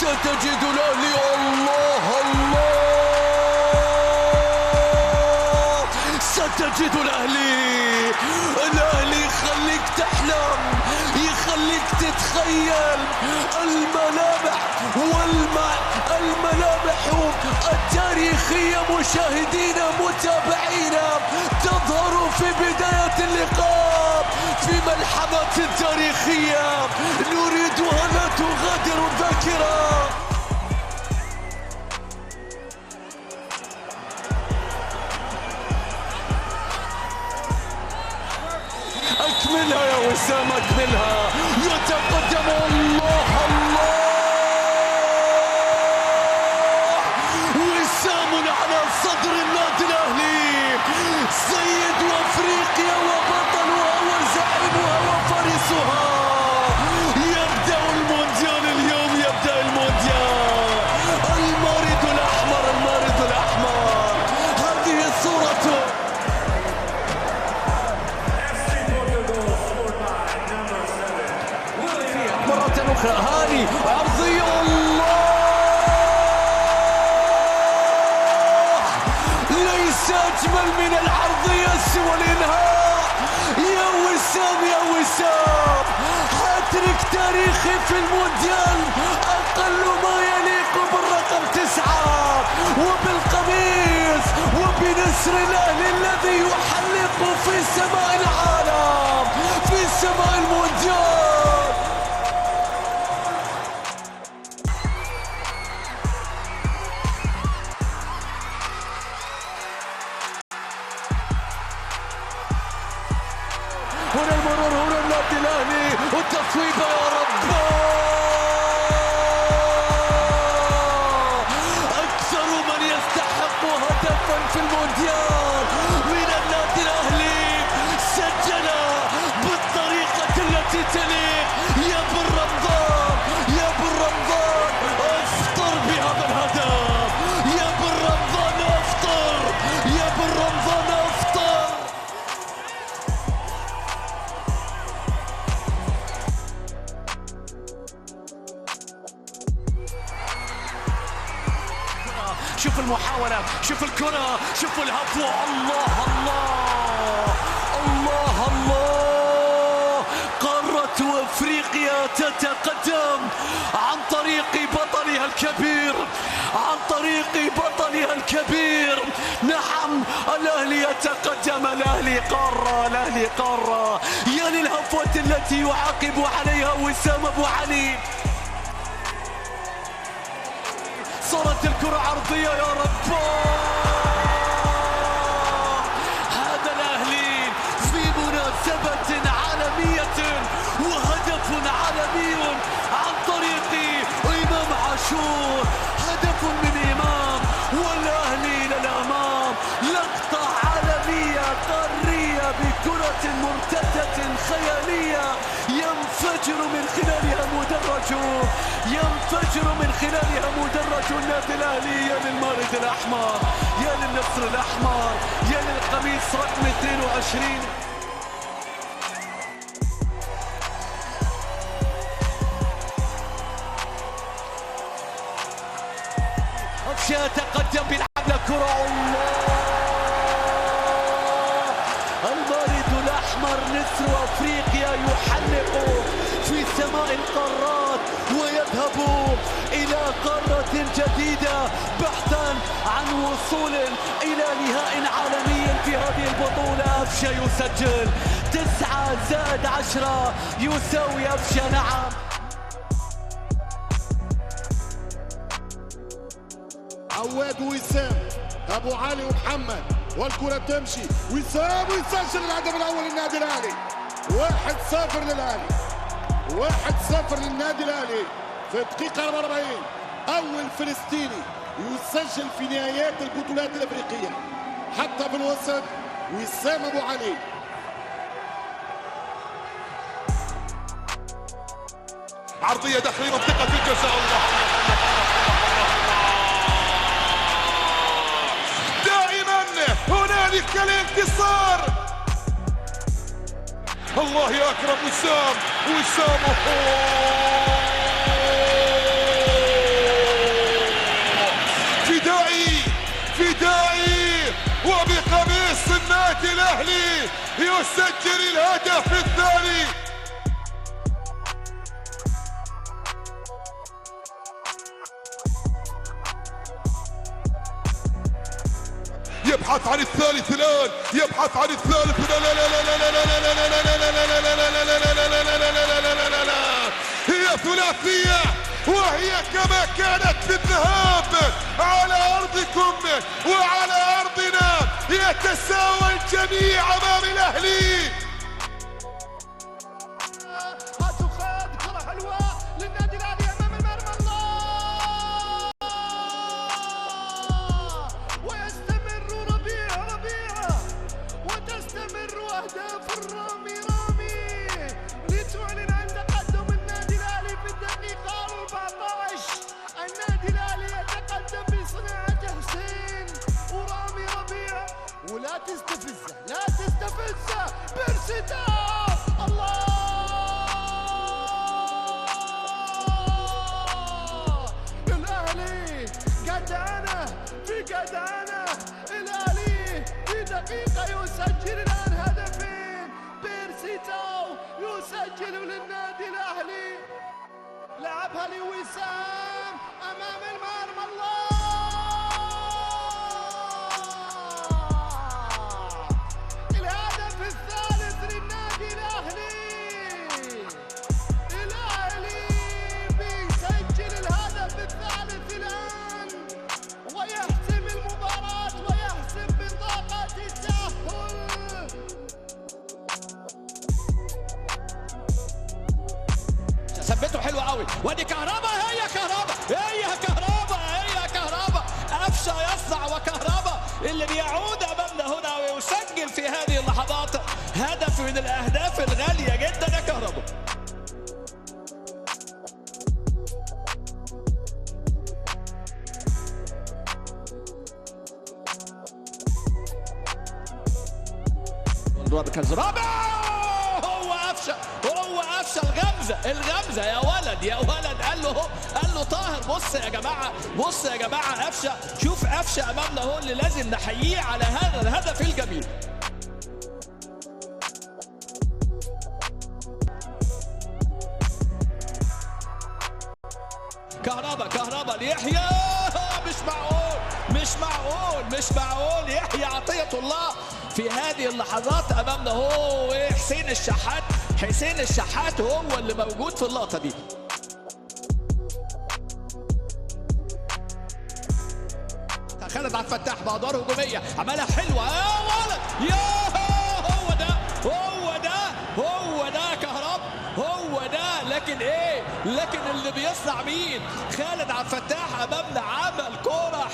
ستجد الأهلي. الله الله، ستجد الأهلي. الأهلي يخليك تحلم، يخليك تتخيل الملامح الملامح التاريخية مشاهدينا متابعينا تظهر في بداية اللقاء في ملحمة تاريخية نريدها لا تغادر الذاكرة. أكملها يا وسام، أكملها. يتقدم. الله الله، وسام على صدر النادي الأهلي، سيد أفريقيا وبطلها وزعيمها وفارسها. يبدأ المونديال اليوم، يبدأ المونديال. المارد الأحمر، المارد الأحمر، هذه صورته. مرة أخرى هاني، عرضية. الله، ليس أجمل من العرضية سوى الإنهاء. يا وسام يا وسام، هاتريك تاريخي في المونديال، أقل ما يليق بالرقم 9 وبالقميص وبنسر الأهلي الذي يحلق في سماء العالم، في سماء المونديال. هنا المرور، هنا النادي الأهلي والتصويبة. يا رب، أكثر من يستحق هدفا في المونديال من النادي الأهلي سجل بالطريقة التي تليق. يا بن رمضان، يا بن رمضان، افطر بهذا الهدف. يا بن رمضان افطر، يا بن رمضان افطر. شوف المحاولة، شوف الكرة، شوف الهفوة. الله الله الله الله، قارة أفريقيا تتقدم عن طريق بطلها الكبير، عن طريق بطلها الكبير. نعم، الأهلي يتقدم، الأهلي قارة، الأهلي قارة. يا للهفوة التي يعاقب عليها وسام أبو علي. صارت الكرة عرضية. يا رب، هذا الأهلي في مناسبة عالمية وهدف عالمي عن طريق إمام عاشور. هدف من إمام والأهلي إلى الأمام. لقطة عالمية قارية بكرة مرتدة خيالية ينفجر من خلالها مدرج النادي الأهلي. يا للمارد الأحمر، يا للنصر الأحمر، يا للقميص رقم 22. أفشا تقدم بيلعب لكرة. الله، المارد الأحمر نسر أفريقيا يحلق في سماء القارات ويذهب إلى قارة جديدة بحثا عن وصول إلى نهائي عالمي في هذه البطولة. أفشا يسجل 9+10 يساوي أفشا. نعم، عواد ووسام، أبو علي ومحمد، والكرة تمشي. وسام ويسجل الهدف الأول للنادي الأهلي. 1-0 للأهلي، 1-0 للنادي الأهلي في الدقيقة 44. أول فلسطيني يسجل في نهايات البطولات الأفريقية حتى في الوسط. وسام أبو علي. عرضية داخل منطقة الجزاء. الله، دائما هنالك الانتصار. الله يا أكرم. وسام يسجل الهدف الثاني. يبحث عن الثالث الآن، يبحث عن الثالث. لا لا لا لا لا لا لا لا لا لا لا لا، هي ثلاثية وهي كما كانت في الذهاب على أرضكم وعلى أرضنا. يتساوى الجميع أمام الأهلي. هتخاد كرة حلوة للنادي الأهلي أمام المرمى. الله، ويستمر ربيع وتستمر أهداف الرامي لتعلن عن تقدم النادي الأهلي في الدقيقة 14. النادي الأهلي يتقدم بصناعة حسين ورامي ربيع. ولا تستفزه بيرسيتاو. الله، الأهلي جدعنة في جدعنة. الأهلي في دقيقة يسجل الآن هدفين. بيرسيتاو يسجل للنادي الأهلي، لعبها لوسام أمام المرمى. الله، الهدف الثالث للنادي الأهلي. الأهلي بيسجل الهدف الثالث الآن ويحسم المباراة ويحسم بطاقة التأهل. ثبته حلو قوي. وادي كهربا، هي كهربا قفشه يصنع. وكهربا اللي بيعود امامنا هنا ويسجل في هذه اللحظات هدف من الاهداف الغاليه جدا يا كهربا. كزرابة، هو قفشه الغمزه يا ولد. قال له طاهر. بص يا جماعه قفشه. شوف قفشه امامنا هو اللي لازم نحييه على هذا الهدف الجميل. كهربا ليحيى. مش معقول يحيى عطية الله في هذه اللحظات امامنا هو حسين الشحات هو اللي موجود في اللقطه دي. خالد عبد الفتاح بأدوار هجوميه عملها حلوه يا ولد. هو ده كهربا، هو ده. لكن اللي بيصنع مين؟ خالد عبد الفتاح امامنا عمل كوره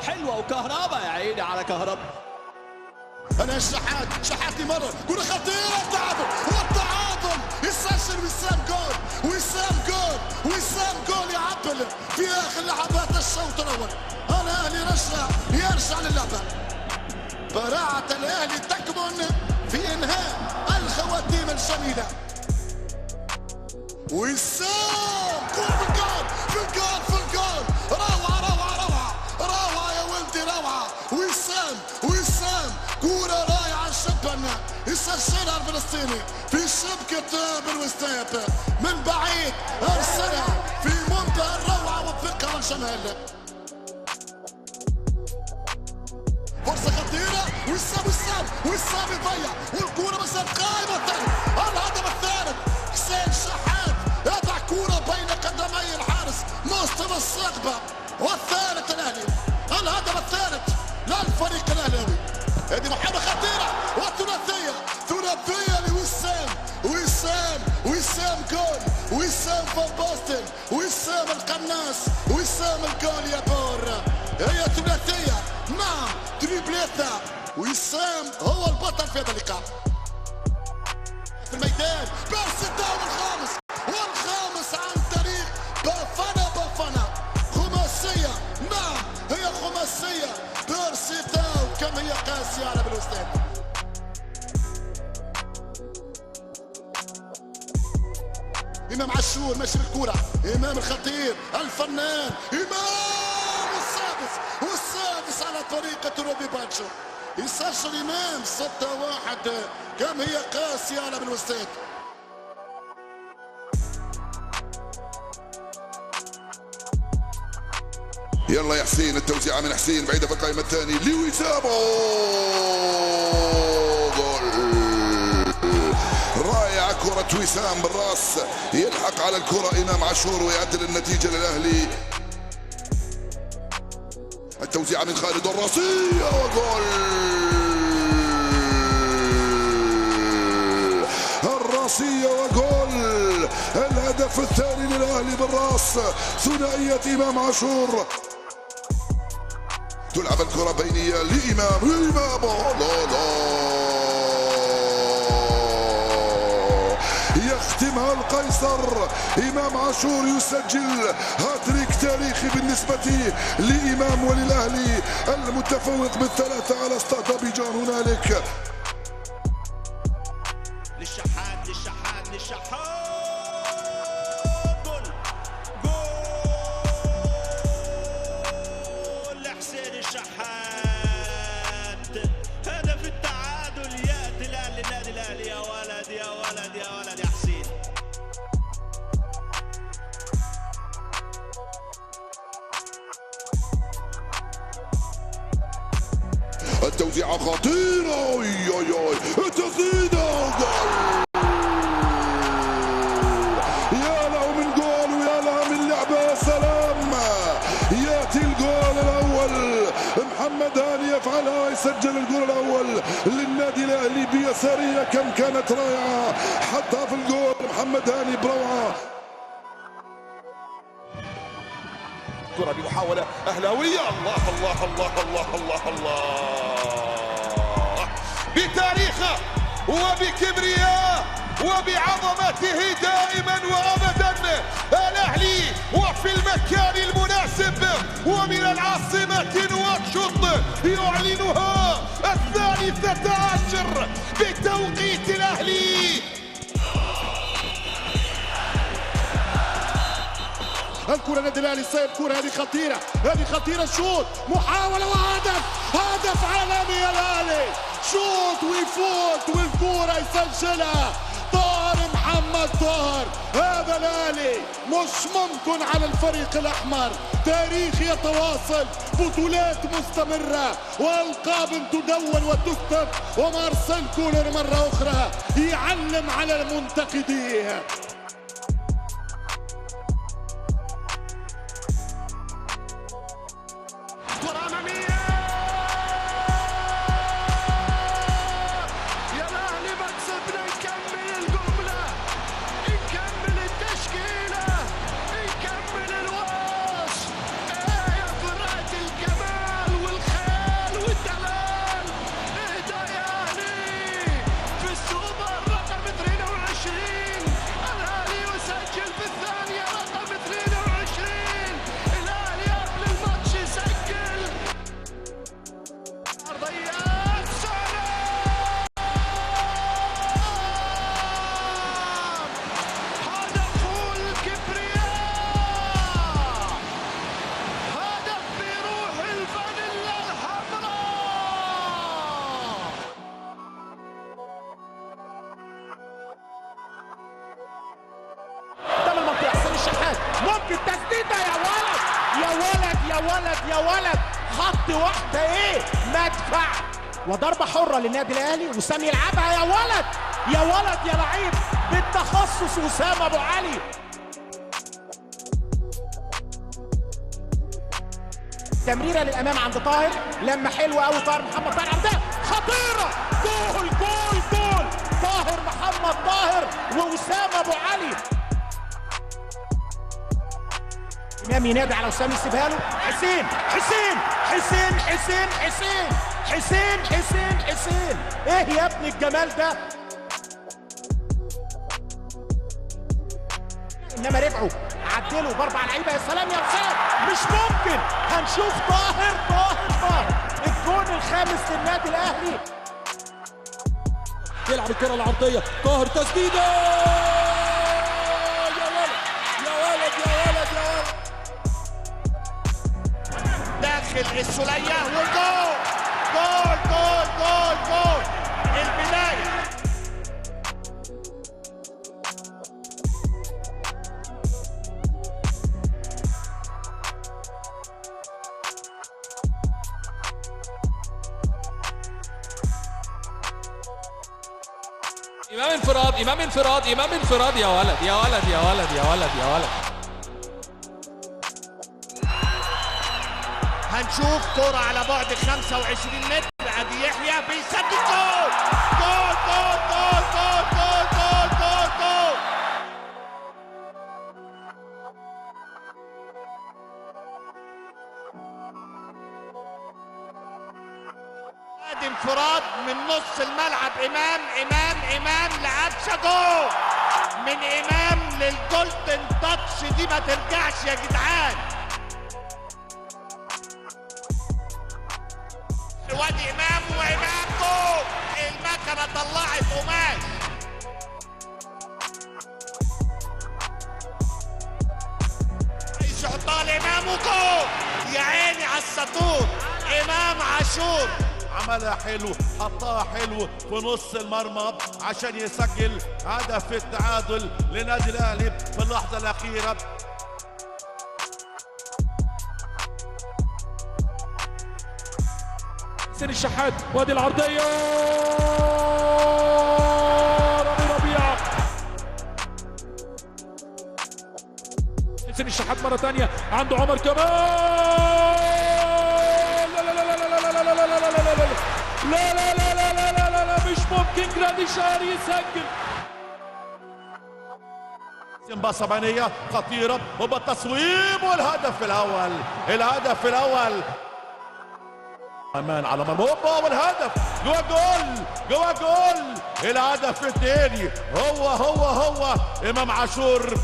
حلوه وكهربا يا عيني على كهربا. انا الشحات يمرر كرة خطيرة. والتعادل يسجل وسام جول يعبل في اخر لحظات الشوط الاول. الاهلي يرجع للعبة. براعة الاهلي تكمن في انهاء الخواتيم الجميلة. وسام في الجول. روعة يا ولدي، روعة. وسام كورة رائعة شبنا يسجلها الفلسطيني في شبكة بالوستاب من بعيد. أرسلها في منتهى الروعة والثقة والجمال. فرصة خطيرة. وسام يضيع والكورة بس قائمة. الهدف الثالث حسين شحات يضع كورة بين قدمي الحارس مصطفى الصقبة. والثالث الأهلي، الهدف الثالث للفريق الأهلاوي. هذه محاولة خطيرة والثلاثية لوسام جول. وسام فان باستن، وسام القناص، وسام الجول يا بور. هي ثلاثية، نعم تريبليتا. وسام هو البطل في هذا اللقاء. في الميدان بيرسيتاو والخامس عن طريق بافانا. خماسية، نعم هي خماسية. بيرسيتاو كم هي قاسية على بالوستان. إمام عاشور ماشي بالكورة. إمام الخطير الفنان إمام والسادس على طريقة روبي باتشو. يسجل إمام 6-1. كم هي قاسية على بن وستاد. يلا يا حسين، التوزيعة من حسين بعيدة في القائمة الثاني لوسام. جول رائعة، كرة وسام بالراس يلحق على الكرة إمام عاشور ويعدل النتيجة للأهلي. التوزيعة من خالد الراسية وجول. الراسية وجول. الهدف الثاني للأهلي بالراس، ثنائية إمام عاشور. تلعب الكرة بينية لإمام. يختمها القيصر. إمام عاشور يسجل هاتريك تاريخي بالنسبة لإمام وللأهلي المتفوق بالثلاثة على استاد أبيجان. هنالك للشحات جول لحسين الشحات. هدف التعادل يأتي الآن للنادي الأهلي. يا ولد يا ولد يا ولد يا حسين. التوزيعة خطيرة. التسديدة جول. يا له من جول ويا له من لعبة. يا سلام، ياتي الجول الأول. محمد هاني يفعلها ويسجل الجول الأول للنادي الأهلي بيسارية كم كانت رائعة. حتى في الجول محمد هاني بروعة. كرة بمحاولة أهلاوية. الله الله الله الله الله الله، بتاريخه وبكبرياء وبعظمته دائما وابدا الاهلي وفي المكان المناسب ومن العاصمة نواكشوط يعلنها 12 بتوقيت الاهلي. الكرة نادي الأهلي سيد كرة. هذه خطيرة شوط محاولة وهدف. هدف عالمي الأهلي. شوط ويفوت والكرة يسجلها طاهر محمد طاهر. هذا الأهلي مش ممكن على الفريق الأحمر. تاريخ يتواصل، بطولات مستمرة وألقاب تدون وتكتب. ومارسيل كولر مرة أخرى يعلم على المنتقدين. ممكن تسديده. يا ولد يا ولد يا ولد يا ولد، خط واحده ايه مدفع. وضربه حره للنادي الاهلي. وسام يلعبها. يا ولد يا ولد يا لعيب بالتخصص وسام ابو علي. تمريره للامام عند طاهر. لما حلوه قوي طاهر محمد طاهر عندها خطيره. جول جول جول. طاهر محمد طاهر ووسام ابو علي. امام ينادي على وسام يسيبها له. حسين حسين حسين حسين حسين حسين حسين حسين. ايه يا ابن الجمال ده. انما رجعوا عدلوا باربع لعيبه. يا سلام يا وسام، مش ممكن. هنشوف طاهر الجون الخامس للنادي الاهلي. يلعب الكره العرضيه. طاهر تسديده. يا ولد يا ولد يا ولد يا ولد. داخل السولية والجول. جول جول امام انفراد، امام انفراد، امام انفراد. يا ولد يا ولد يا ولد يا ولد يا ولد. هنشوف كرة على بعد 25 متر. ادي يحيى بيسدد جول جول جول جول جول جول جول جول جول. ادي انفراد من نص الملعب. امام لعبشه جول من امام للجولدن تاتش دي ما ترجعش يا جدعان. وادي امام جول. المكنه طلعت قماش. يحطها لامام وجول. يا عيني على السطور امام عاشور. عملها حلو، حطها حلو في نص المرمى عشان يسجل هدف التعادل لنادي الاهلي في اللحظه الاخيره. حسين الشحات وادي العرضيه رامي ربيعه. حسين الشحات مره ثانيه عنده عمر كمال. لا مش ممكن جراديشار يسجل. سيمبا صبانية خطيرة وبالتصويب والهدف الأول. الهدف الأول أمان على مرمى والهدف جوا جول جوا جول. الهدف الثاني هو إمام عاشور.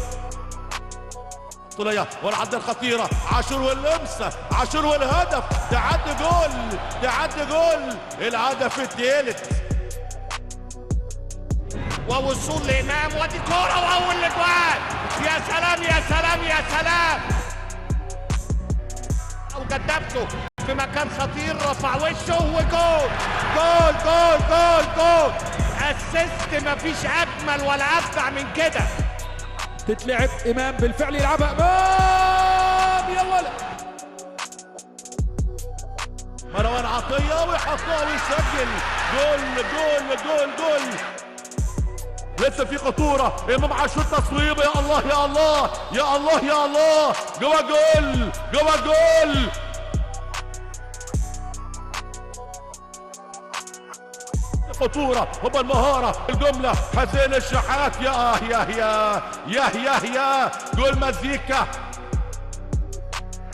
طلية والعدة الخطيرة عاشور واللمسة عاشور والهدف. تعدي جول الهدف الثالث. ووصول لامام وادي كوره واول اجوال. يا سلام يا سلام يا سلام. وجدبته في مكان خطير رفع وشه وجول جول جول جول جول. اسيست مفيش اجمل ولا ابدع من كده. تتلعب امام بالفعل يلعبها امام. يا ولد مروان عطية ويحطها ويسجل جول. لسه في خطورة. إمام عاشور تصويبه. يا الله يا الله يا الله يا الله. جوا جول. خطورة وبالمهارة الجملة حسين الشحات. يا جول مزيكا.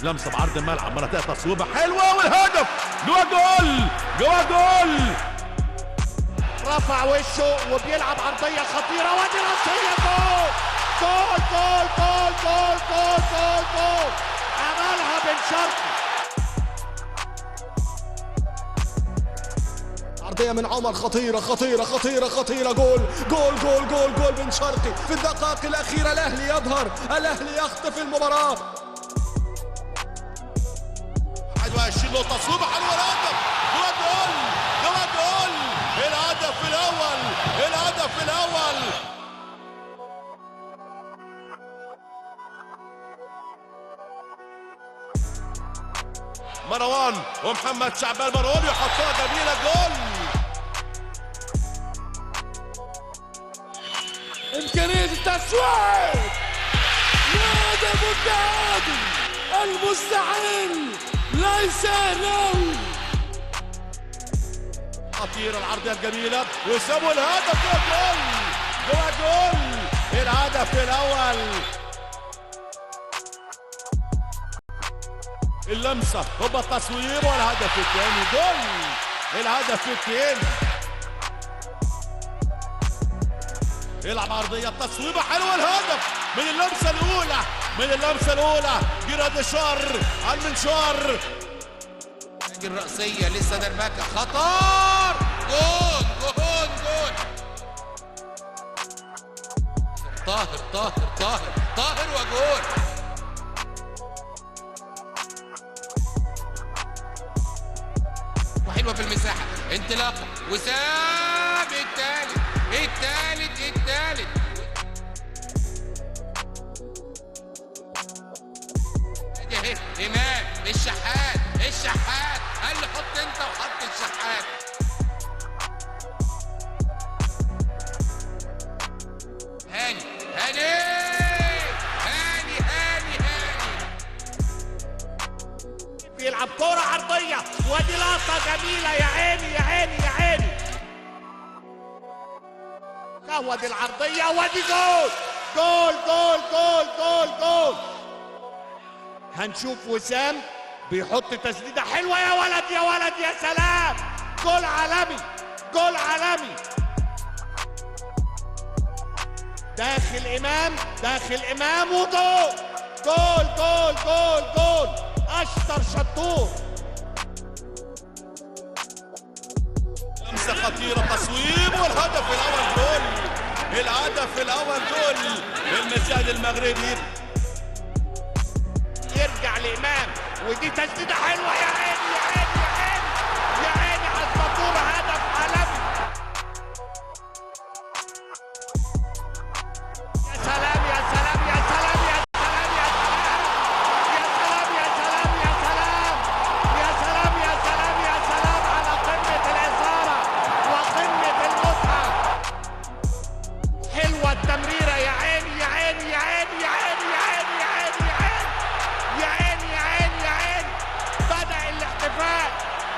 لمسة بعرض الملعب مرة تانية تصويبة حلوة والهدف. جوا جول. رفع وشه وبيلعب عرضية خطيرة وادي راسية جول. عملها بن شرقي. عرضية من عمر خطيرة جول بن شرقي في الدقائق الأخيرة. الأهلي يظهر، الأهلي يخطف المباراة. 21 له تصويبة حلوة. الهدف جوا جول. الهدف الأول. مروان ومحمد شعبان. مروان يحطها جميلة جول. إمكانية التسويق. هدف التعادل. المستحيل ليس له. خطيرة العرضية الجميلة وسابوا الهدف. جوا جول. الهدف الأول. اللمسة وبالتصويب والهدف الثاني جول. الهدف الثاني. يلعب عرضية تصويبة حلوة. الهدف من اللمسة الأولى. جراديشار على المنشار. الرأسية لسه دربكة خطر. جول. طاهر وجول. وحلوة في المساحة. انطلاقة وسام الثالث. إمام الشحات قال لي حط انت وحط الشحات. ودي العرضية ودي جول جول جول جول جول جول. هنشوف وسام بيحط تسديدة حلوة، يا ولد يا ولد يا سلام، جول عالمي جول عالمي. داخل إمام وجول جول جول جول جول. أشطر شطور، لمسة خطيرة، تصويب والهدف الأول جول. الهدف الأول جول للمساعد المغربي. يرجع لإمام ودي تسديدة حلوة، يا عيني يا عيني يا عيني يا عيني على الفاتورة، هدف عالمي. يا سلام يا سلام يا سلام يا سلام يا سلام يا سلام يا سلام يا سلام يا سلام يا سلام على قمة الإثارة وقمة المتعة. حلوة التمريرة، يا عيني يا عيني يا عيني يا عيني يا عيني يا عيني يا عيني يا عيني يا عيني يا عيني. بدأ الاحتفال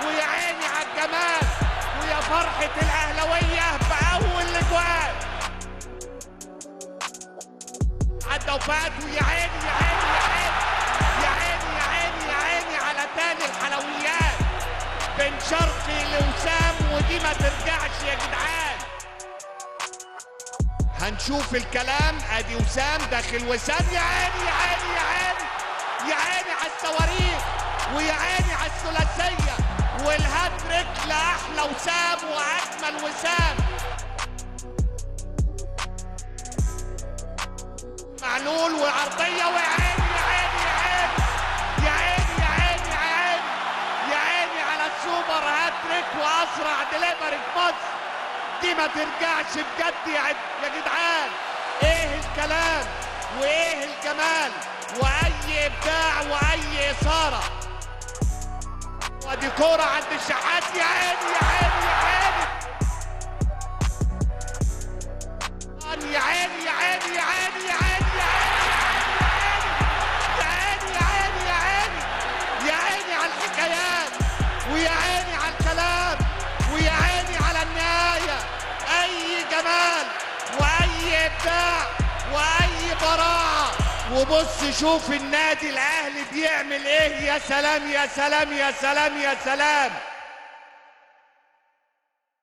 ويا عيني على الجمال ويا فرحة الأهلوية بأول الأجوال. عدى وفات ويا عيني يا عيني يا عيني يا عيني يا عيني يا عيني على تاني الحلويات. بن شرقي لوسام ودي ما ترجعش يا جدعان. هنشوف الكلام، ادي وسام داخل وسام، يا عيني يا عيني يا عيني يا عيني على الصواريخ ويا عيني على الثلاثيه والهاتريك لاحلى وسام واجمل وسام. معلول وعرضيه ويا عيني يا عيني يا عيني يا عيني يا عيني يا عيني يا عيني على السوبر هاتريك واسرع دليفري في مصر. دي ما ترجعش بجد يا جدعان. ايه الكلام وايه الجمال واي ابداع واي اثاره. ودي كوره عند الشحات، يا عيني يا عيني يا عيني يا عيني يا عيني يا عيني يا عيني يا عيني يا عيني يا عيني يا عيني على الحكايات ويا عيني على الكلام ويا عيني على النهايه. اي جمال واي ابداع واي براعه. وبص شوف النادي الاهلي بيعمل ايه. يا سلام يا سلام يا سلام يا سلام.